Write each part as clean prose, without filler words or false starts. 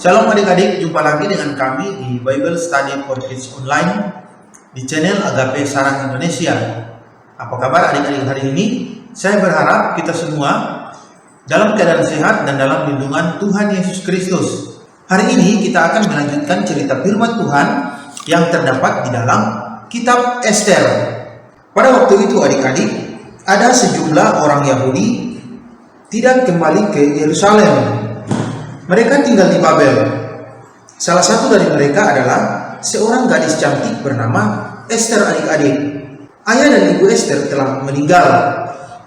Shalom adik-adik, jumpa lagi dengan kami di Bible Study for Kids Online di channel Agape Sarang Indonesia. Apa kabar adik-adik hari ini? Saya berharap kita semua dalam keadaan sehat dan dalam lindungan Tuhan Yesus Kristus. Hari ini kita akan melanjutkan cerita firman Tuhan yang terdapat di dalam kitab Ester. Pada waktu itu adik-adik, ada sejumlah orang Yahudi tidak kembali ke Yerusalem. Mereka tinggal di Babel. Salah satu dari mereka adalah seorang gadis cantik bernama Ester adik-adik. Ayah dan ibu Ester telah meninggal.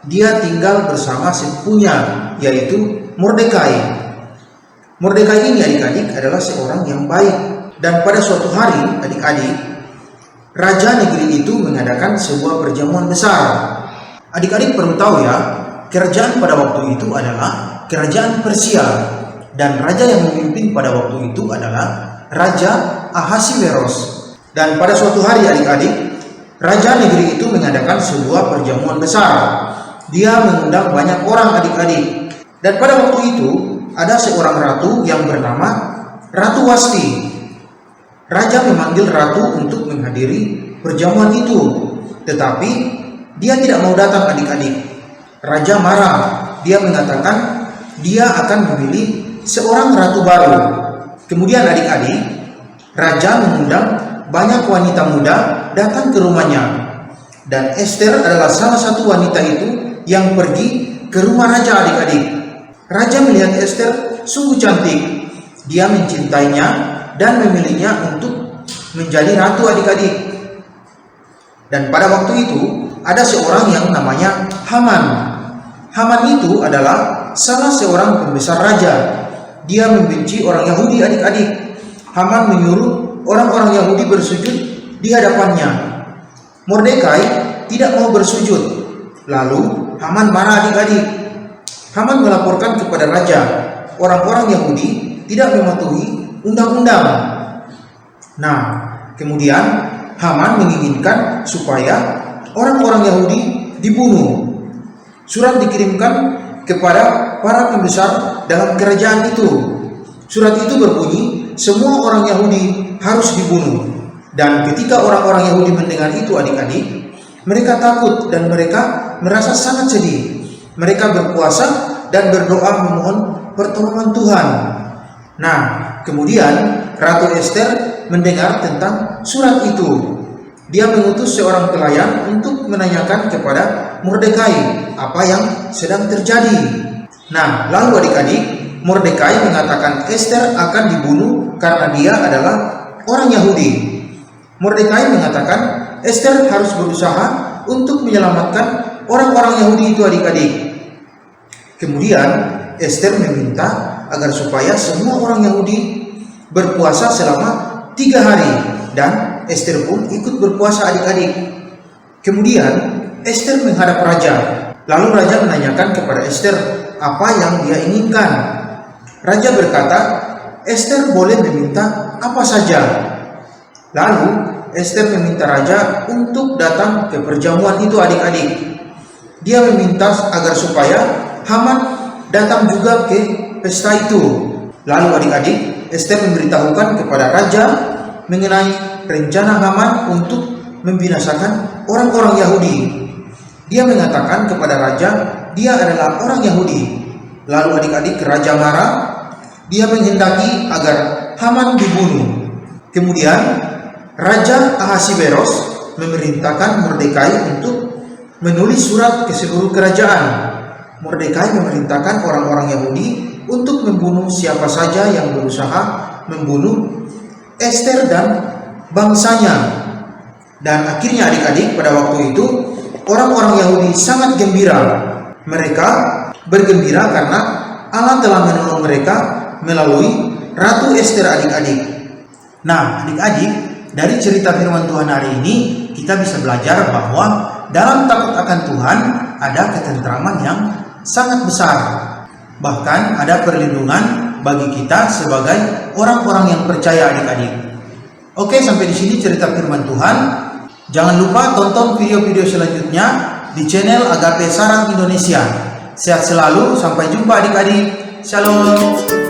Dia tinggal bersama sepupunya, yaitu Mordekai. Mordekai ini adik-adik adalah seorang yang baik. Dan pada suatu hari adik-adik, raja negeri itu mengadakan sebuah perjamuan besar. Adik-adik perlu tahu ya, kerajaan pada waktu itu adalah kerajaan Persia. Dan raja yang memimpin pada waktu itu adalah Raja Ahasiweros. Dan pada suatu hari adik-adik, raja negeri itu mengadakan sebuah perjamuan besar. Dia mengundang banyak orang adik-adik. Dan pada waktu itu ada seorang ratu yang bernama Ratu Wasti. Raja memanggil ratu untuk menghadiri perjamuan itu. Tetapi dia tidak mau datang adik-adik. Raja marah. Dia mengatakan dia akan memilih seorang ratu baru. Kemudian adik-adik, raja mengundang banyak wanita muda datang ke rumahnya. Dan Ester adalah salah satu wanita itu yang pergi ke rumah raja adik-adik. Raja melihat Ester sungguh cantik. Dia mencintainya dan memilihnya untuk menjadi ratu adik-adik. Dan pada waktu itu ada seorang yang namanya Haman. Haman itu adalah salah seorang pembesar raja. Dia membenci orang Yahudi adik-adik. Haman menyuruh orang-orang Yahudi bersujud di hadapannya. Mordekai tidak mau bersujud. Lalu Haman marah adik-adik. Haman melaporkan kepada raja. Orang-orang Yahudi tidak mematuhi undang-undang. Nah, kemudian Haman menginginkan supaya orang-orang Yahudi dibunuh. Surat dikirimkan kepada para pembesar dalam kerajaan itu. Surat itu berbunyi, semua orang Yahudi harus dibunuh. Dan ketika orang-orang Yahudi mendengar itu adik-adik, mereka takut dan mereka merasa sangat sedih. Mereka berpuasa dan berdoa memohon pertolongan Tuhan. Nah, kemudian Ratu Ester mendengar tentang surat itu. Dia mengutus seorang pelayan untuk menanyakan kepada Mordekai apa yang sedang terjadi. Nah, lalu adik-adik, Mordekai mengatakan Ester akan dibunuh karena dia adalah orang Yahudi. Mordekai mengatakan Ester harus berusaha untuk menyelamatkan orang-orang Yahudi itu adik-adik. Kemudian Ester meminta agar supaya semua orang Yahudi berpuasa selama 3 hari. Dan Ester pun ikut berpuasa adik-adik. Kemudian Ester menghadap raja. Lalu raja menanyakan kepada Ester apa yang dia inginkan. Raja berkata, Ester boleh meminta apa saja. Lalu Ester meminta raja untuk datang ke perjamuan itu adik-adik. Dia meminta agar supaya Haman datang juga ke pesta itu. Lalu adik-adik, Ester memberitahukan kepada raja mengenai rencana Haman untuk membinasakan orang-orang Yahudi. Dia mengatakan kepada raja, dia adalah orang Yahudi. Lalu adik-adik, raja marah. Dia menghendaki agar Haman dibunuh. Kemudian Raja Ahasiweros memerintahkan Mordekai untuk menulis surat ke seluruh kerajaan. Mordekai memerintahkan orang-orang Yahudi untuk membunuh siapa saja yang berusaha membunuh Ester dan bangsanya. Dan akhirnya adik-adik, pada waktu itu orang-orang Yahudi sangat gembira. Mereka bergembira karena Allah telah menolong mereka melalui Ratu Ester adik-adik. Nah adik-adik, dari cerita firman Tuhan hari ini kita bisa belajar bahwa dalam takut akan Tuhan ada ketentraman yang sangat besar. Bahkan ada perlindungan bagi kita sebagai orang-orang yang percaya adik-adik. Oke, sampai di sini cerita firman Tuhan. Jangan lupa tonton video-video selanjutnya di channel Agape Sarang Indonesia. Sehat selalu, sampai jumpa adik-adik. Shalom.